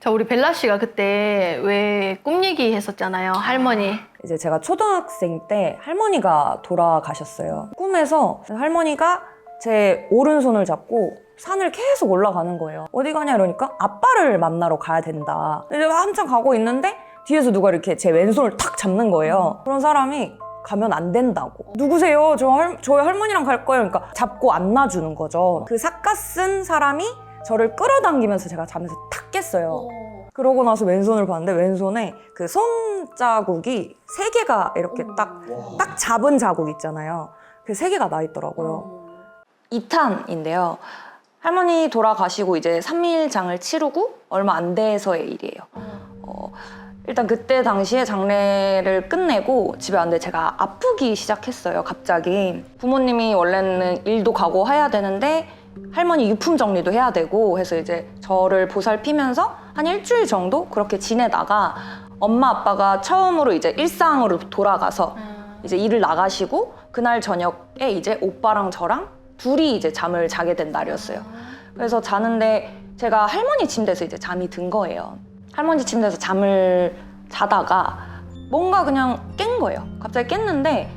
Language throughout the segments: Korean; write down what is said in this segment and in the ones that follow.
자, 우리 벨라 씨가 그때 왜 꿈 얘기 했었잖아요. 할머니. 이제 제가 초등학생 때 할머니가 돌아가셨어요. 꿈에서 할머니가 제 오른손을 잡고 산을 계속 올라가는 거예요. 어디 가냐 이러니까 아빠를 만나러 가야 된다. 이제 한참 가고 있는데 뒤에서 누가 이렇게 제 왼손을 탁 잡는 거예요. 그런 사람이 가면 안 된다고. 누구세요? 저희 할머니랑 갈 거예요. 그러니까 잡고 안놔주는 거죠. 그 삿갓 쓴 사람이 저를 끌어당기면서 제가 잠에서 탁 깼어요. 그러고 나서 왼손을 봤는데 왼손에 그 손자국이 3개가 이렇게 딱 잡은 자국 있잖아요. 그 3개가 나 있더라고요. 2탄인데요. 할머니 돌아가시고 이제 3일장을 치르고 얼마 안 돼서의 일이에요. 일단 그때 당시에 장례를 끝내고 집에 왔는데 제가 아프기 시작했어요. 갑자기. 부모님이 원래는 일도 가고 해야 되는데 할머니 유품 정리도 해야 되고 해서 이제 저를 보살피면서 한 일주일 정도 그렇게 지내다가 엄마 아빠가 처음으로 이제 일상으로 돌아가서 이제 일을 나가시고 그날 저녁에 이제 오빠랑 저랑 둘이 이제 잠을 자게 된 날이었어요. 그래서 자는데 제가 할머니 침대에서 이제 잠이 든 거예요. 할머니 침대에서 잠을 자다가 뭔가 그냥 깬 거예요. 갑자기 깼는데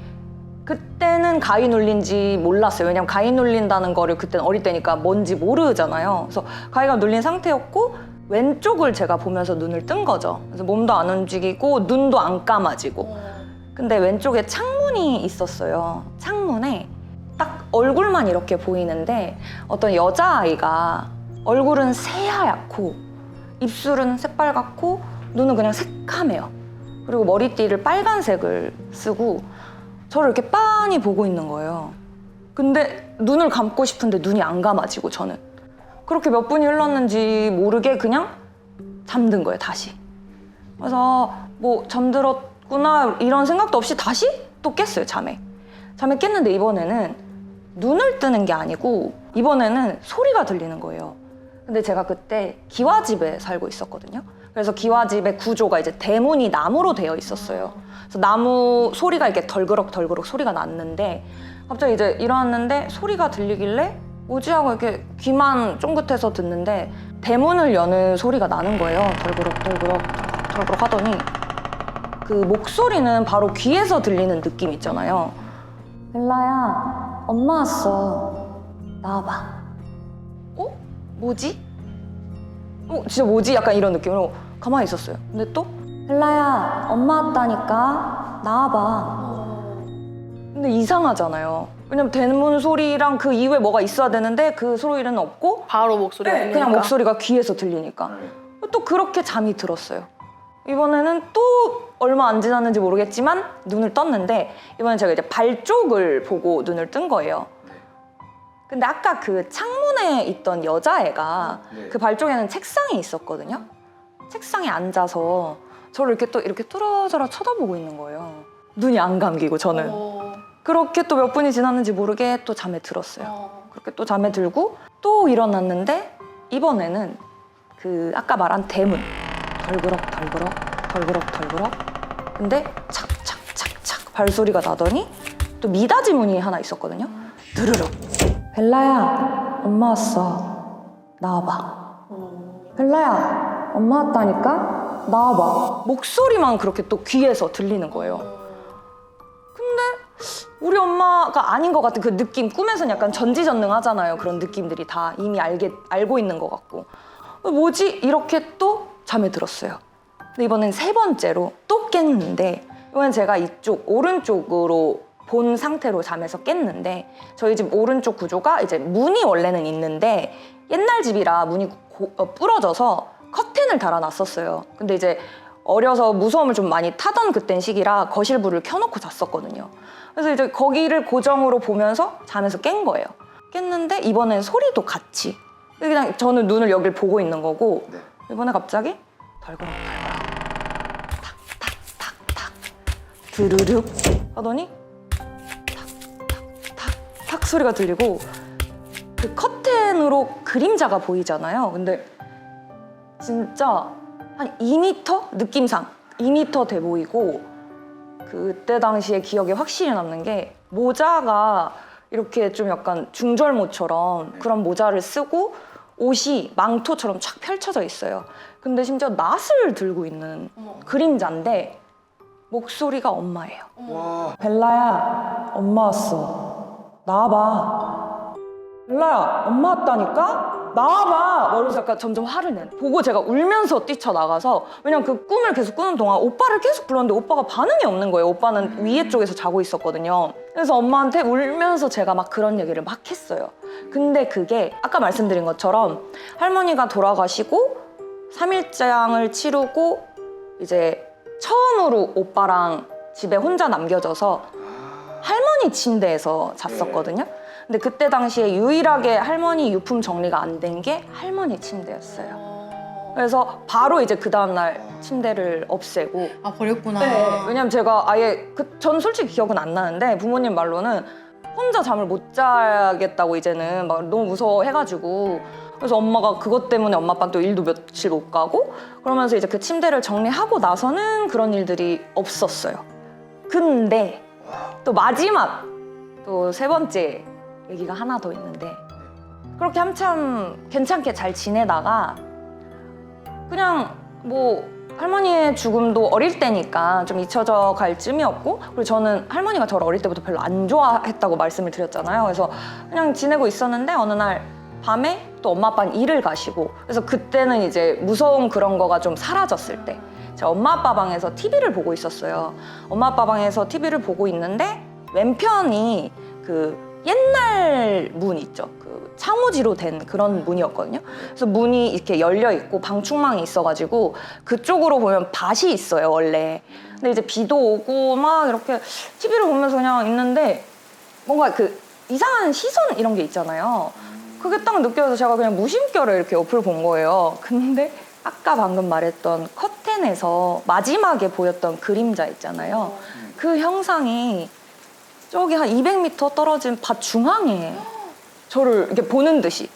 그때는 가위 눌린지 몰랐어요. 왜냐면 가위 눌린다는 거를 그때는 어릴 때니까 뭔지 모르잖아요. 그래서 가위가 눌린 상태였고 왼쪽을 제가 보면서 눈을 뜬 거죠. 그래서 몸도 안 움직이고 눈도 안 감아지고. 근데 왼쪽에 창문이 있었어요. 창문에 딱 얼굴만 이렇게 보이는데 어떤 여자아이가 얼굴은 새하얗고 입술은 새빨갛고 눈은 그냥 새카매요. 그리고 머리띠를 빨간색을 쓰고 저를 이렇게 빤히 보고 있는 거예요. 근데 눈을 감고 싶은데 눈이 안 감아지고 저는. 그렇게 몇 분이 흘렀는지 모르게 그냥 잠든 거예요, 다시. 그래서 뭐 잠들었구나 이런 생각도 없이 다시 또 깼어요, 잠에. 잠에 깼는데 이번에는 눈을 뜨는 게 아니고 이번에는 소리가 들리는 거예요. 근데 제가 그때 기와집에 살고 있었거든요. 그래서 기와집의 구조가 이제 대문이 나무로 되어 있었어요. 그래서 나무 소리가 이렇게 덜그럭 소리가 났는데 갑자기 이제 일어났는데 소리가 들리길래 뭐지 하고 이렇게 귀만 쫑긋해서 듣는데 대문을 여는 소리가 나는 거예요. 덜그럭 하더니 그 목소리는 바로 귀에서 들리는 느낌 있잖아요. 벨라야, 엄마 왔어. 나와봐. 뭐지? 진짜 뭐지? 약간 이런 느낌으로 가만히 있었어요. 근데 또 벨라야, 엄마 왔다니까 나와봐. 근데 이상하잖아요. 왜냐면 대문 소리랑 그 이후에 뭐가 있어야 되는데 그 소리는 없고 바로 목소리가 네, 들리니까. 그냥 목소리가 귀에서 들리니까 또 그렇게 잠이 들었어요. 이번에는 또 얼마 안 지났는지 모르겠지만 눈을 떴는데 이번엔 제가 이제 발 쪽을 보고 눈을 뜬 거예요. 근데 아까 그 창문에 있던 여자애가 그 발 쪽에는 책상이 있었거든요. 책상에 앉아서 저를 이렇게 또 이렇게 뚫어져라 쳐다보고 있는 거예요. 눈이 안 감기고 저는. 그렇게 또 몇 분이 지났는지 모르게 또 잠에 들었어요. 그렇게 또 잠에 들고 또 일어났는데 이번에는 그 아까 말한 대문 덜그럭 근데 착착착착 발소리가 나더니 또 미닫이 문이 하나 있었거든요. 드르륵. 벨라야, 엄마 왔어. 나와봐. 벨라야, 엄마 왔다니까? 나와봐. 목소리만 그렇게 또 귀에서 들리는 거예요. 근데 우리 엄마가 아닌 것 같은 그 느낌, 꿈에서는 약간 전지전능하잖아요. 그런 느낌들이 다 이미 알고 있는 것 같고. 뭐지? 이렇게 또 잠에 들었어요. 근데 이번엔 3번째로 또 깼는데 이번엔 제가 이쪽 오른쪽으로 본 상태로 잠에서 깼는데 저희 집 오른쪽 구조가 이제 문이 원래는 있는데 옛날 집이라 문이 부러져서 커튼을 달아놨었어요. 근데 이제 어려서 무서움을 좀 많이 타던 그땐 시기라 거실 불을 켜놓고 잤었거든요. 그래서 이제 거기를 고정으로 보면서 잠에서 깬 거예요. 깼는데 이번엔 소리도 같이. 그냥 저는 눈을 여길 보고 있는 거고 이번에 갑자기 덜그럭 탁탁탁탁 드르륵 하더니 탁 소리가 들리고 그 커튼으로 그림자가 보이잖아요. 근데 진짜 한 2m? 느낌상 2m 돼 보이고 그때 당시에 기억에 확실히 남는 게 모자가 이렇게 좀 약간 중절모처럼 그런 모자를 쓰고 옷이 망토처럼 쫙 펼쳐져 있어요. 근데 심지어 낫을 들고 있는 그림자인데 목소리가 엄마예요. 와. 벨라야, 엄마 왔어. 나와봐. 벨라야, 엄마 왔다니까? 나와봐! 이러면서 약간 점점 화를 내. 보고 제가 울면서 뛰쳐나가서, 왜냐면 그 꿈을 계속 꾸는 동안 오빠를 계속 불렀는데 오빠가 반응이 없는 거예요. 오빠는 위에 쪽에서 자고 있었거든요. 그래서 엄마한테 울면서 제가 막 그런 얘기를 막 했어요. 근데 그게 아까 말씀드린 것처럼 할머니가 돌아가시고 3일장을 치르고 이제 처음으로 오빠랑 집에 혼자 남겨져서 할머니 침대에서 잤었거든요. 근데 그때 당시에 유일하게 할머니 유품 정리가 안 된 게 할머니 침대였어요. 그래서 바로 이제 그 다음날 침대를 없애고. 아, 버렸구나. 왜냐면 제가 아예 전 솔직히 기억은 안 나는데 부모님 말로는 혼자 잠을 못 자겠다고 이제는 막 너무 무서워해가지고, 그래서 엄마가 그것 때문에 엄마 아빠는 또 일도 며칠 못 가고 그러면서 이제 그 침대를 정리하고 나서는 그런 일들이 없었어요. 근데 또 마지막 또 세 번째 얘기가 하나 더 있는데, 그렇게 한참 괜찮게 잘 지내다가 그냥 뭐 할머니의 죽음도 어릴 때니까 좀 잊혀져 갈 쯤이었고, 그리고 저는 할머니가 저를 어릴 때부터 별로 안 좋아했다고 말씀을 드렸잖아요. 그래서 그냥 지내고 있었는데 어느 날 밤에 또 엄마 아빠는 일을 가시고, 그래서 그때는 이제 무서운 그런 거가 좀 사라졌을 때 제가 엄마 아빠 방에서 TV를 보고 있었어요. 엄마 아빠 방에서 TV를 보고 있는데 왼편이 그 옛날 문 있죠. 그 창호지로 된 그런 문이었거든요. 그래서 문이 이렇게 열려 있고 방충망이 있어가지고 그쪽으로 보면 밭이 있어요, 원래. 근데 이제 비도 오고 막 이렇게 TV를 보면서 그냥 있는데 뭔가 그 이상한 시선 이런 게 있잖아요. 그게 딱 느껴져서 제가 그냥 무심결에 이렇게 옆을 본 거예요. 근데 아까 방금 말했던 커튼에서 마지막에 보였던 그림자 있잖아요. 그 형상이 저기 한 200m 떨어진 밭 중앙에 저를 이렇게 보는 듯이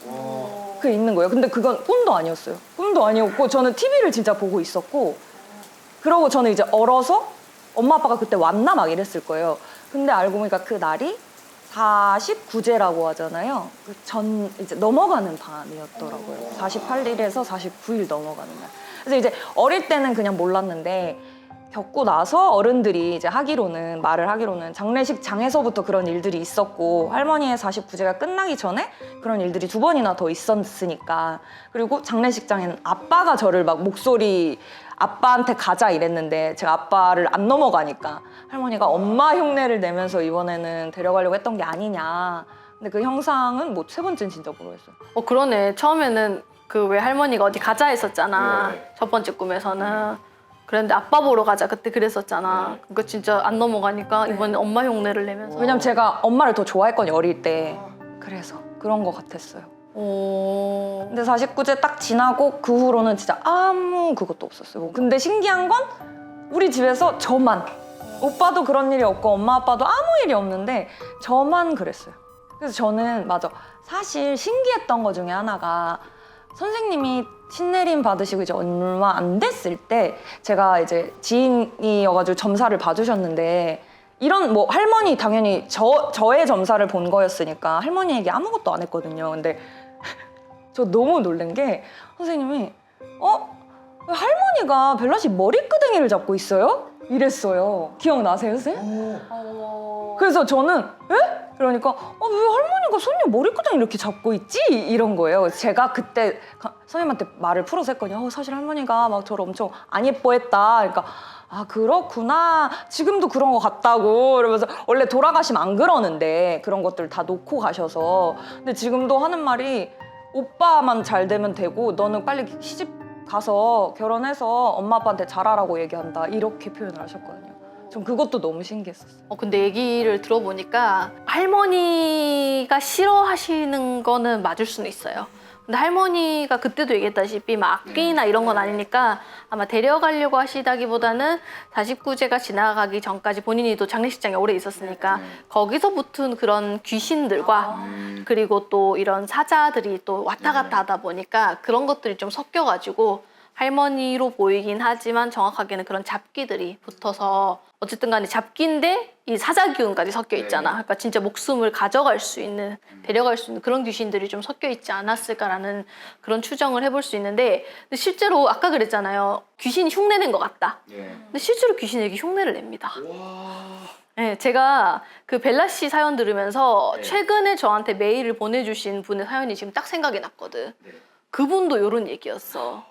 그 있는 거예요. 근데 그건 꿈도 아니었어요. 꿈도 아니었고 저는 TV를 진짜 보고 있었고, 그러고 저는 이제 얼어서 엄마 아빠가 그때 왔나 막 이랬을 거예요. 근데 알고 보니까 그 날이 49제라고 하잖아요. 그 전 이제 넘어가는 밤이었더라고요. 48일에서 49일 넘어가는 날. 그래서 이제 어릴 때는 그냥 몰랐는데 겪고 나서 어른들이 이제 말을 하기로는 장례식 장에서부터 그런 일들이 있었고, 할머니의 49제가 끝나기 전에 그런 일들이 2번이나 더 있었으니까. 그리고 장례식장에는 아빠가 저를 막 목소리 아빠한테 가자 이랬는데 제가 아빠를 안 넘어가니까 할머니가 엄마 흉내를 내면서 이번에는 데려가려고 했던 게 아니냐. 근데 그 형상은 뭐 3번째는 진짜 모르겠어요. 그러네. 처음에는 그 왜 할머니가 어디 가자 했었잖아. 네. 첫 번째 꿈에서는. 그런데 아빠 보러 가자 그때 그랬었잖아. 그거 진짜 안 넘어가니까 이번엔 엄마 흉내를 내면서. 왜냐면 제가 엄마를 더 좋아했거든요, 어릴 때. 그래서 그런 것 같았어요. 오. 근데 49제 딱 지나고 그 후로는 진짜 아무 그것도 없었어요. 근데 신기한 건 우리 집에서 저만, 오빠도 그런 일이 없고 엄마 아빠도 아무 일이 없는데 저만 그랬어요. 그래서 저는 사실 신기했던 것 중에 하나가, 선생님이 신내림 받으시고 이제 얼마 안 됐을 때 제가 이제 지인이어가지고 점사를 봐주셨는데, 이런 뭐 할머니 당연히 저의 점사를 본 거였으니까 할머니에게 아무것도 안 했거든요. 근데 저 너무 놀란 게 선생님이 왜 할머니가 벨라 씨 머리끄댕이를 잡고 있어요? 이랬어요. 기억나세요, 선생님? 그래서 저는 에? 그러니까 왜 할머니가 손님 머리끄댕이 이렇게 잡고 있지? 이런 거예요. 제가 그때 선생님한테 말을 풀어서 했거든요. 사실 할머니가 막 저를 엄청 안 예뻐했다. 그러니까 아 그렇구나. 지금도 그런 것 같다고. 그러면서 원래 돌아가시면 안 그러는데 그런 것들 다 놓고 가셔서. 근데 지금도 하는 말이 오빠만 잘 되면 되고 너는 빨리 시집 가서 결혼해서 엄마 아빠한테 잘하라고 얘기한다. 이렇게 표현을 하셨거든요. 전 그것도 너무 신기했었어요. 근데 얘기를 들어보니까 할머니가 싫어하시는 거는 맞을 수는 있어요. 근데 할머니가 그때도 얘기했다시피 막 악기나 이런 건 아니니까 아마 데려가려고 하시다기보다는 49제가 지나가기 전까지 본인이 또 장례식장에 오래 있었으니까 거기서 붙은 그런 귀신들과 그리고 또 이런 사자들이 또 왔다 갔다 하다 보니까 그런 것들이 좀 섞여가지고 할머니로 보이긴 하지만 정확하게는 그런 잡기들이 붙어서 어쨌든 간에 잡기인데 이 사자 기운까지 섞여 있잖아. 그러니까 진짜 목숨을 가져갈 수 있는, 데려갈 수 있는 그런 귀신들이 좀 섞여 있지 않았을까라는 그런 추정을 해볼 수 있는데, 근데 실제로 아까 그랬잖아요. 귀신이 흉내낸 것 같다. 근데 실제로 귀신이 이렇게 흉내를 냅니다. 네, 제가 그 벨라 씨 사연 들으면서 최근에 저한테 메일을 보내주신 분의 사연이 지금 딱 생각이 났거든. 그분도 이런 얘기였어.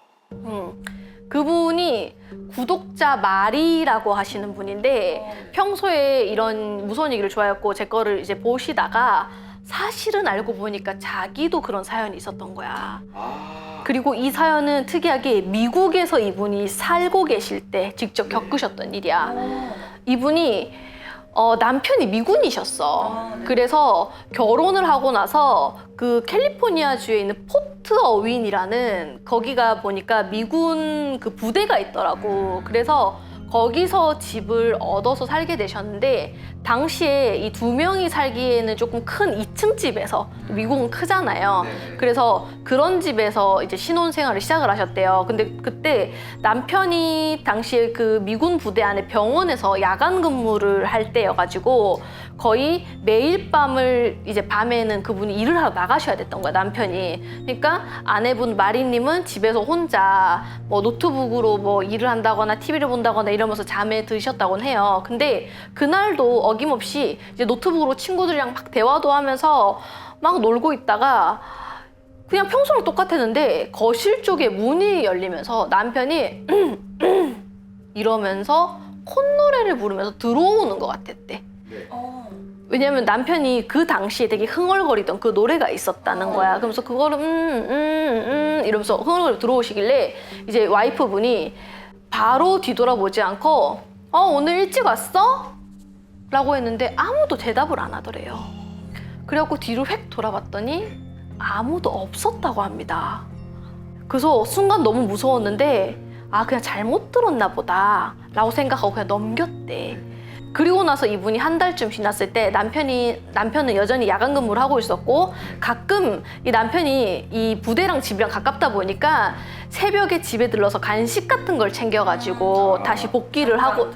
그분이 구독자 마리라고 하시는 분인데 평소에 이런 무서운 얘기를 좋아했고 제 거를 이제 보시다가 사실은 알고 보니까 자기도 그런 사연이 있었던 거야. 그리고 이 사연은 특이하게 미국에서 이분이 살고 계실 때 직접 겪으셨던 일이야. 이분이 남편이 미군이셨어. 그래서 결혼을 하고 나서 그 캘리포니아주에 있는 포트 어윈이라는 거기가 보니까 미군 그 부대가 있더라고. 그래서 거기서 집을 얻어서 살게 되셨는데 당시에 이 두 명이 살기에는 조금 큰 2층 집에서, 미국은 크잖아요. 그래서 그런 집에서 이제 신혼생활을 시작을 하셨대요. 근데 그때 남편이 당시에 그 미군 부대 안에 병원에서 야간 근무를 할 때여가지고 거의 매일 밤을 이제 밤에는 그분이 일을 하러 나가셔야 됐던 거야, 남편이. 그러니까 아내분 마리님은 집에서 혼자 뭐 노트북으로 뭐 일을 한다거나 TV를 본다거나 이러면서 잠에 드셨다곤 해요. 근데 그날도 어김없이 이제 노트북으로 친구들이랑 막 대화도 하면서 막 놀고 있다가 그냥 평소랑 똑같았는데 거실 쪽에 문이 열리면서 남편이 이러면서 콧노래를 부르면서 들어오는 것 같았대. 왜냐면 남편이 그 당시에 되게 흥얼거리던 그 노래가 있었다는 거야. 그러면서 그거를 이러면서 흥얼거리고 들어오시길래 이제 와이프분이 바로 뒤돌아보지 않고 오늘 일찍 왔어? 라고 했는데 아무도 대답을 안 하더래요. 그래갖고 뒤로 획 돌아봤더니 아무도 없었다고 합니다. 그래서 순간 너무 무서웠는데 그냥 잘못 들었나 보다 라고 생각하고 그냥 넘겼대. 그리고 나서 이분이 한 달쯤 지났을 때 남편은 여전히 야간 근무를 하고 있었고 가끔 이 남편이 이 부대랑 집이랑 가깝다 보니까 새벽에 집에 들러서 간식 같은 걸 챙겨가지고 다시 복귀를 하고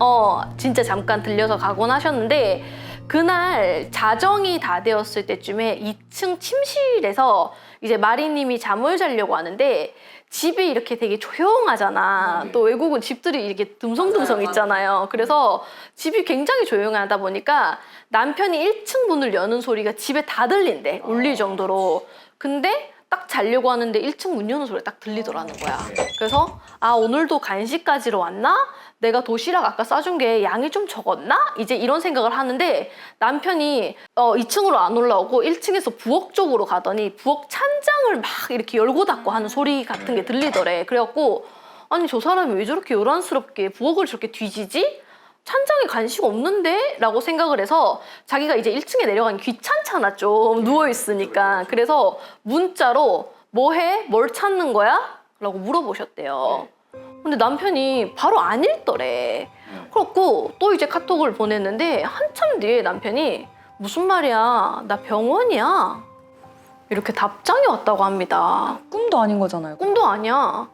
진짜 잠깐 들려서 가곤 하셨는데 그날 자정이 다 되었을 때쯤에 2층 침실에서 이제 마리님이 잠을 자려고 하는데 집이 이렇게 되게 조용하잖아. 또 외국은 집들이 이렇게 듬성듬성 있잖아요. 그래서 집이 굉장히 조용하다 보니까 남편이 1층 문을 여는 소리가 집에 다 들린대. 울릴 정도로. 근데 딱 자려고 하는데 1층 문 여는 소리가 딱 들리더라는 거야. 그래서 오늘도 간식 가지러 왔나? 내가 도시락 아까 싸준 게 양이 좀 적었나? 이제 이런 생각을 하는데 남편이 2층으로 안 올라오고 1층에서 부엌 쪽으로 가더니 부엌 찬장을 막 이렇게 열고 닫고 하는 소리 같은 게 들리더래. 그래갖고 아니 저 사람이 왜 저렇게 요란스럽게 부엌을 저렇게 뒤지지? 찬장에 간식 없는데? 라고 생각을 해서 자기가 이제 1층에 내려가기 귀찮잖아, 좀 누워있으니까. 그래서 문자로 뭐해? 뭘 찾는 거야? 라고 물어보셨대요. 근데 남편이 바로 안 읽더래. 그래갖고 또 이제 카톡을 보냈는데 한참 뒤에 남편이 무슨 말이야? 나 병원이야. 이렇게 답장이 왔다고 합니다. 꿈도 아닌 거잖아요. 꿈도 아니야.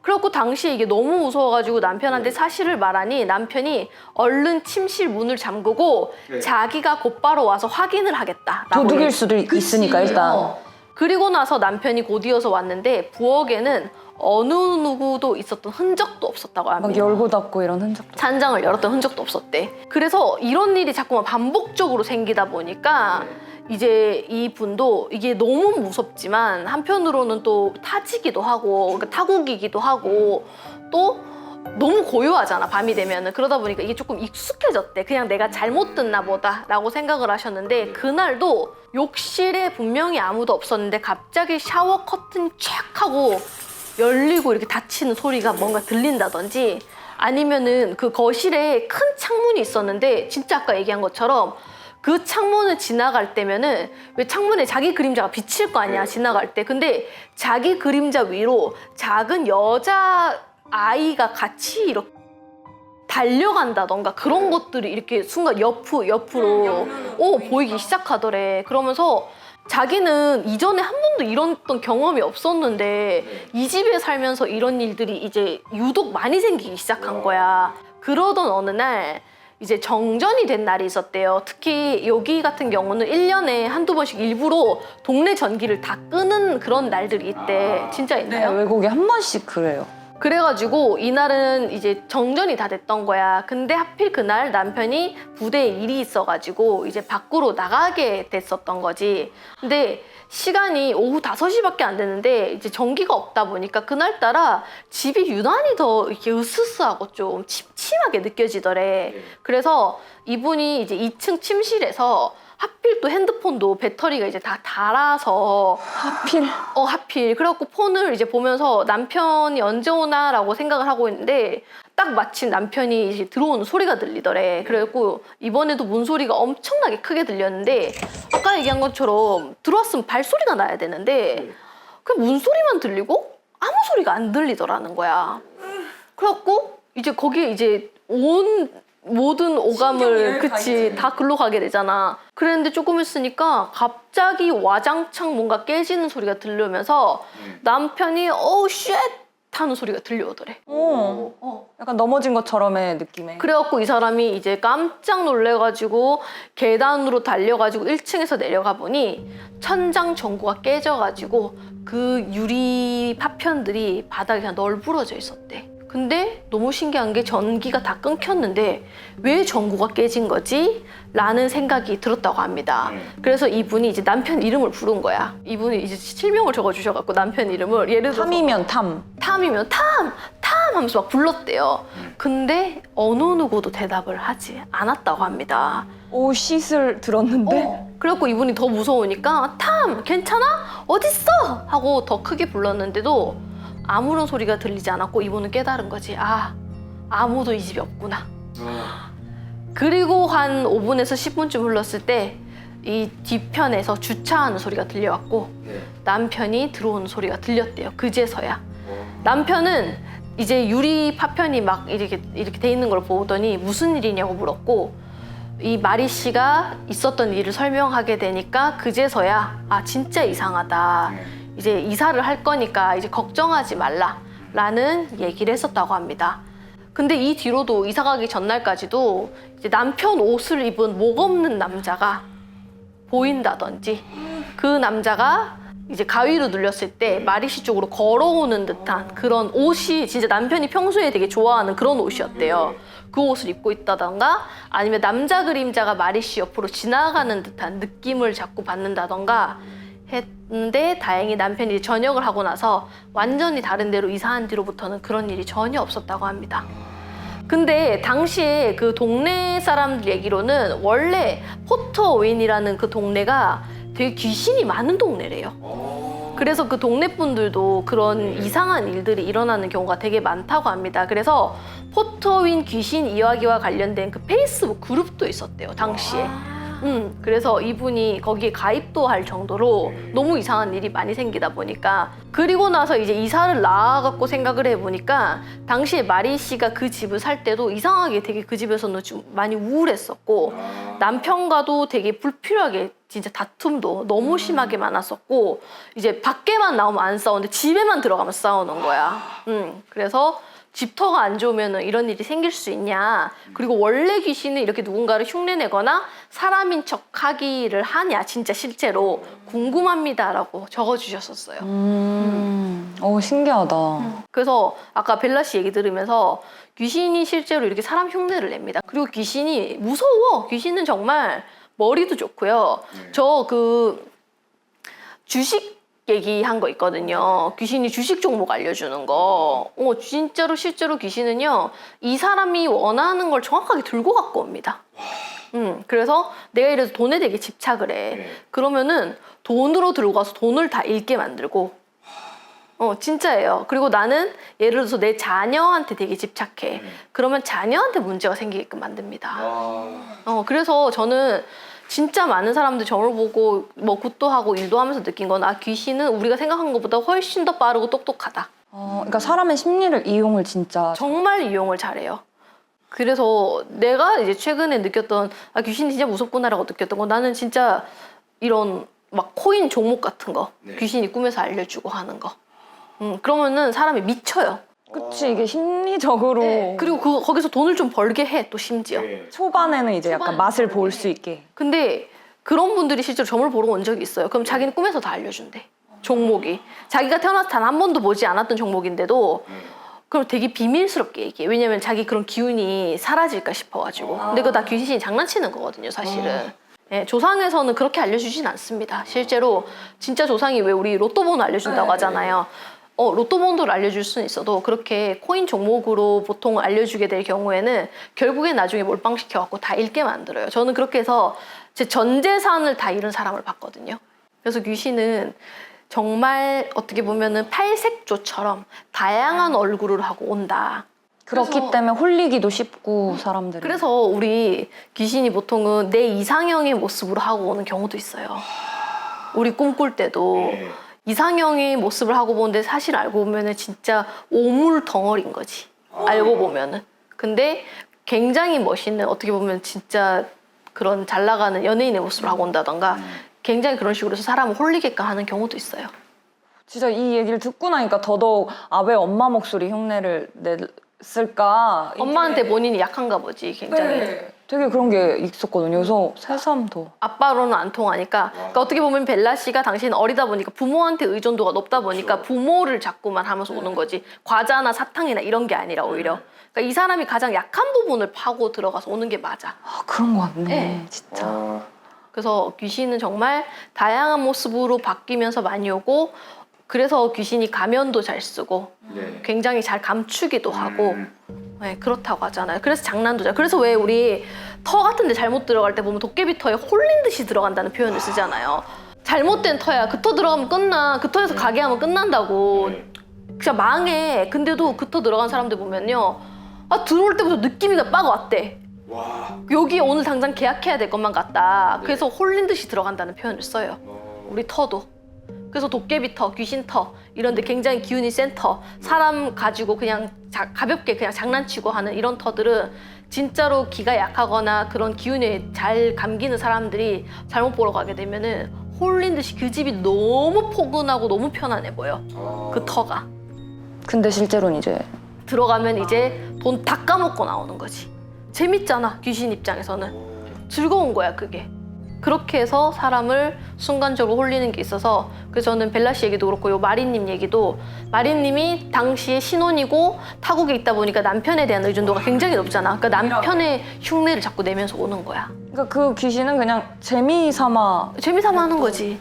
그래갖고 당시에 이게 너무 무서워가지고 남편한테 사실을 말하니 남편이 얼른 침실 문을 잠그고 자기가 곧바로 와서 확인을 하겠다. 도둑일 수도 있으니까 일단. 그리고 나서 남편이 곧이어서 왔는데 부엌에는 어느 누구도 있었던 흔적도 없었다고 합니다. 막 열고 닫고 이런 흔적도. 찬장을 열었던 흔적도 없었대. 그래서 이런 일이 자꾸만 반복적으로 생기다 보니까 이제 이 분도 이게 너무 무섭지만 한편으로는 또 타지기도 하고 그러니까 타국이기도 하고 또 너무 고요하잖아, 밤이 되면은. 그러다 보니까 이게 조금 익숙해졌대. 그냥 내가 잘못 듣나 보다 라고 생각을 하셨는데 그날도 욕실에 분명히 아무도 없었는데 갑자기 샤워 커튼이 촥 하고 열리고 이렇게 닫히는 소리가 뭔가 들린다든지 아니면은 그 거실에 큰 창문이 있었는데 진짜 아까 얘기한 것처럼 그 창문을 지나갈 때면은 왜 창문에 자기 그림자가 비칠 거 아니야, 지나갈 때. 근데 자기 그림자 위로 작은 여자 아이가 같이 이렇게 달려간다던가 그런 것들이 이렇게 순간 옆으로 보이기 시작하더래. 그러면서 자기는 이전에 한 번도 이런 경험이 없었는데 이 집에 살면서 이런 일들이 이제 유독 많이 생기기 시작한 거야. 그러던 어느 날 이제 정전이 된 날이 있었대요. 특히 여기 같은 경우는 1년에 한두 번씩 일부러 동네 전기를 다 끄는 그런 날들이 있대. 진짜 있나요? 외국에 한 번씩 그래요. 그래가지고 이날은 이제 정전이 다 됐던 거야. 근데 하필 그날 남편이 부대에 일이 있어가지고 이제 밖으로 나가게 됐었던 거지. 근데 시간이 오후 5시밖에 안 됐는데 이제 전기가 없다 보니까 그날따라 집이 유난히 더 이렇게 으스스하고 좀 침침하게 느껴지더래. 그래서 이분이 이제 2층 침실에서 하필 또 핸드폰도 배터리가 이제 다 닳아서 하필 그래갖고 폰을 이제 보면서 남편이 언제 오나라고 생각을 하고 있는데 딱 마침 남편이 이제 들어오는 소리가 들리더래. 그래갖고 이번에도 문소리가 엄청나게 크게 들렸는데 아까 얘기한 것처럼 들어왔으면 발소리가 나야 되는데 그 문소리만 들리고 아무 소리가 안 들리더라는 거야. 그래갖고 이제 거기에 이제 모든 오감을 다 글로 가게 되잖아. 그랬는데 조금 있으니까 갑자기 와장창 뭔가 깨지는 소리가 들려오면서 남편이 쉣 하는 소리가 들려오더래. 약간 넘어진 것처럼의 느낌에. 그래갖고 이 사람이 이제 깜짝 놀래가지고 계단으로 달려가지고 1층에서 내려가 보니 천장 전구가 깨져가지고 그 유리 파편들이 바닥에 그냥 널브러져 있었대. 근데 너무 신기한 게 전기가 다 끊겼는데 왜 전구가 깨진 거지? 라는 생각이 들었다고 합니다. 그래서 이분이 이제 남편 이름을 부른 거야. 이분이 이제 실명을 적어주셔갖고 남편 이름을 예를 들어서 탐이면 탐. 탐이면 탐 하면서 막 불렀대요. 근데 어느 누구도 대답을 하지 않았다고 합니다. 쉿을 들었는데? 그래갖고 이분이 더 무서우니까 탐 괜찮아? 어딨어? 하고 더 크게 불렀는데도 아무런 소리가 들리지 않았고 이분은 깨달은 거지. 아무도 이 집에 없구나. 그리고 한 5분에서 10분쯤 흘렀을 때 이 뒤편에서 주차하는 소리가 들려왔고 남편이 들어오는 소리가 들렸대요. 그제서야. 남편은 이제 유리 파편이 막 이렇게 돼 있는 걸 보더니 무슨 일이냐고 물었고 이 마리 씨가 있었던 일을 설명하게 되니까 그제서야 진짜 이상하다. 이제 이사를 할 거니까 이제 걱정하지 말라라는 얘기를 했었다고 합니다. 근데 이 뒤로도 이사 가기 전날까지도 이제 남편 옷을 입은 목 없는 남자가 보인다든지 그 남자가 이제 가위로 눌렸을 때 마리 씨 쪽으로 걸어오는 듯한 그런 옷이 진짜 남편이 평소에 되게 좋아하는 그런 옷이었대요. 그 옷을 입고 있다던가 아니면 남자 그림자가 마리 씨 옆으로 지나가는 듯한 느낌을 자꾸 받는다던가 했는데 다행히 남편이 전역을 하고 나서 완전히 다른 데로 이사한 뒤로부터는 그런 일이 전혀 없었다고 합니다. 근데 당시에 그 동네 사람들 얘기로는 원래 포터웨인이라는 그 동네가 되게 귀신이 많은 동네래요. 그래서 그 동네 분들도 그런 이상한 일들이 일어나는 경우가 되게 많다고 합니다. 그래서 포터윈 귀신 이야기와 관련된 그 페이스북 그룹도 있었대요, 당시에. 그래서 이분이 거기에 가입도 할 정도로 너무 이상한 일이 많이 생기다 보니까 그리고 나서 이제 이사를 나와갖고 생각을 해보니까 당시에 마리 씨가 그 집을 살 때도 이상하게 되게 그 집에서는 좀 많이 우울했었고 남편과도 되게 불필요하게 진짜 다툼도 너무 심하게 많았었고 이제 밖에만 나오면 안 싸우는데 집에만 들어가면 싸우는 거야. 그래서 집터가 안 좋으면 이런 일이 생길 수 있냐. 그리고 원래 귀신은 이렇게 누군가를 흉내내거나 사람인 척 하기를 하냐. 진짜 실제로 궁금합니다라고 적어주셨었어요. 신기하다. 그래서 아까 벨라 씨 얘기 들으면서 귀신이 실제로 이렇게 사람 흉내를 냅니다. 그리고 귀신이 무서워. 귀신은 정말 머리도 좋고요. 저 그 주식 얘기한 거 있거든요. 귀신이 주식 종목 알려주는 거. 진짜로 실제로 귀신은요. 이 사람이 원하는 걸 정확하게 들고 갖고 옵니다. 그래서 내가 이래서 돈에 되게 집착을 해. 그러면은 돈으로 들고 가서 돈을 다 잃게 만들고 진짜예요. 그리고 나는 예를 들어서 내 자녀한테 되게 집착해. 그러면 자녀한테 문제가 생기게끔 만듭니다. 그래서 저는 진짜 많은 사람들 저를 보고 뭐 굿도 하고 일도 하면서 느낀 건 귀신은 우리가 생각한 것보다 훨씬 더 빠르고 똑똑하다. 그러니까 사람의 심리를 이용을 진짜 정말 이용을 잘해요. 그래서 내가 이제 최근에 느꼈던 귀신이 진짜 무섭구나라고 느꼈던 건 나는 진짜 이런 막 코인 종목 같은 거 네. 귀신이 꿈에서 알려주고 하는 거. 그러면은 사람이 미쳐요. 그치, 이게 심리적으로. 그리고 거기서 돈을 좀 벌게 해, 또 심지어. 네. 초반에는 이제 약간 초반에 맛을 볼 수 있게. 근데 그런 분들이 실제로 점을 보러 온 적이 있어요. 그럼 자기는 꿈에서 다 알려준대. 종목이. 자기가 태어나서 단 한 번도 보지 않았던 종목인데도 그럼 되게 비밀스럽게 얘기해. 왜냐면 자기 그런 기운이 사라질까 싶어가지고. 근데 그거 다 귀신이 장난치는 거거든요, 사실은. 예, 조상에서는 그렇게 알려주진 않습니다. 실제로 진짜 조상이 왜 우리 로또 번호 알려준다고 하잖아요. 로또 번호를 알려줄 수는 있어도 그렇게 코인 종목으로 보통 알려주게 될 경우에는 결국에 나중에 몰빵시켜갖고 다 잃게 만들어요. 저는 그렇게 해서 제 전 재산을 다 잃은 사람을 봤거든요. 그래서 귀신은 정말 어떻게 보면은 팔색조처럼 다양한 얼굴을 하고 온다. 그렇기 그래서- 때문에 홀리기도 쉽고, 사람들이. 그래서 우리 귀신이 보통은 내 이상형의 모습으로 하고 오는 경우도 있어요. 우리 꿈꿀 때도 네. 이상형의 모습을 하고 보는데 사실 알고 보면은 진짜 오물 덩어리인 거지. 알고 보면은. 근데 굉장히 멋있는, 어떻게 보면 진짜 그런 잘 나가는 연예인의 모습을 하고 온다던가 굉장히 그런 식으로 해서 사람을 홀리게끔 하는 경우도 있어요. 진짜 이 얘기를 듣고 나니까 더더욱, 아, 왜 엄마 목소리 흉내를 냈을까? 이게- 엄마한테 본인이 약한가 보지, 굉장히. 네. 되게 그런 게 있었거든요. 그래서 새삼 더. 아빠로는 안 통하니까. 그러니까 어떻게 보면 벨라 씨가 당신 어리다 보니까 부모한테 의존도가 높다 보니까 부모를 자꾸만 하면서 오는 거지. 과자나 사탕이나 이런 게 아니라 오히려. 그러니까 이 사람이 가장 약한 부분을 파고 들어가서 오는 게 맞아. 아, 그런 거 같네. 네. 진짜. 그래서 귀신은 정말 다양한 모습으로 바뀌면서 많이 오고, 그래서 귀신이 가면도 잘 쓰고 네. 굉장히 잘 감추기도 하고 네, 그렇다고 하잖아요. 그래서 장난도 잘. 그래서 왜 우리 터 같은 데 잘못 들어갈 때 보면 도깨비 터에 홀린 듯이 들어간다는 표현을 쓰잖아요. 잘못된 터야. 그 터 들어가면 끝나. 그 터에서 가게 하면 끝난다고. 네. 진짜 망해. 근데도 그 터 들어간 사람들 보면요. 아, 들어올 때부터 느낌이 빡 왔대. 와. 여기 오늘 당장 계약해야 될 것만 같다. 그래서 홀린 듯이 들어간다는 표현을 써요. 우리 터도. 그래서 도깨비 터, 귀신 터 이런 데 굉장히 기운이 센 터, 사람 가지고 그냥 가볍게 그냥 장난치고 하는 이런 터들은 진짜로 기가 약하거나 그런 기운에 잘 감기는 사람들이 잘못 보러 가게 되면은 홀린 듯이 그 집이 너무 포근하고 너무 편안해 보여. 그 터가. 근데 실제로는 이제 들어가면 이제 돈 다 까먹고 나오는 거지. 재밌잖아, 귀신 입장에서는. 즐거운 거야, 그게. 그렇게 해서 사람을 순간적으로 홀리는 게 있어서, 그래서 저는 벨라 씨 얘기도 그렇고 요 마리님 얘기도, 마리님이 당시에 신혼이고 타국에 있다 보니까 남편에 대한 의존도가 굉장히 높잖아. 그러니까 남편의 흉내를 자꾸 내면서 오는 거야. 그러니까 그 귀신은 그냥 재미삼아. 재미삼아 하는 거지.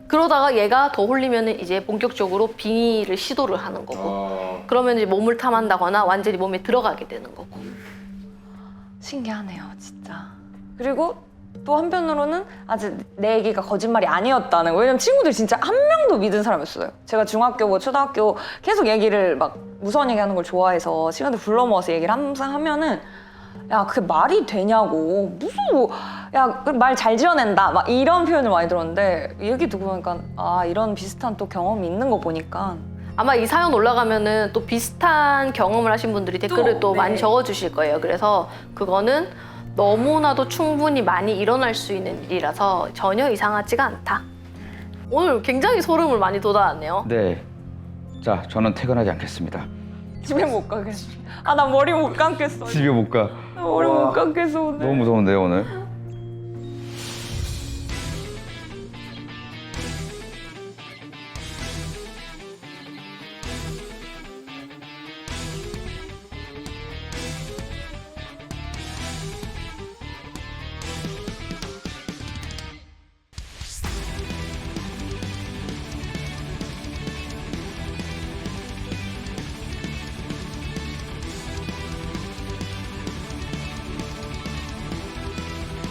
그러다가 얘가 더 홀리면은 이제 본격적으로 빙의를 시도를 하는 거고, 그러면 이제 몸을 탐한다거나 완전히 몸에 들어가게 되는 거고. 신기하네요, 진짜. 그리고 또 한편으로는 아직 내 얘기가 거짓말이 아니었다는 거. 왜냐면 친구들 진짜 한 명도 믿은 사람이었어요. 제가 중학교, 뭐 초등학교 계속 얘기를 막 무서운 얘기하는 걸 좋아해서 친구들 불러 모아서 얘기를 항상 하면은, 야, 그게 말이 되냐고. 무슨 뭐, 야, 말 잘 지어낸다. 막 이런 표현을 많이 들었는데, 얘기 듣고 보니까 아, 이런 비슷한 또 경험이 있는 거 보니까. 아마 이 사연 올라가면은 또 비슷한 경험을 하신 분들이 댓글을 또 네. 많이 적어주실 거예요. 그래서 그거는 너무나도 충분히 많이 일어날 수 있는 일이라서 전혀 이상하지가 않다. 오늘 굉장히 소름을 많이 돋아왔네요. 네. 자, 저는 퇴근하지 않겠습니다. 집에 못 가겠어. 아, 나 머리 못 감겠어. 집에 못 가. 나 머리 못 감겠어, 오늘. 너무 무서운데요, 오늘.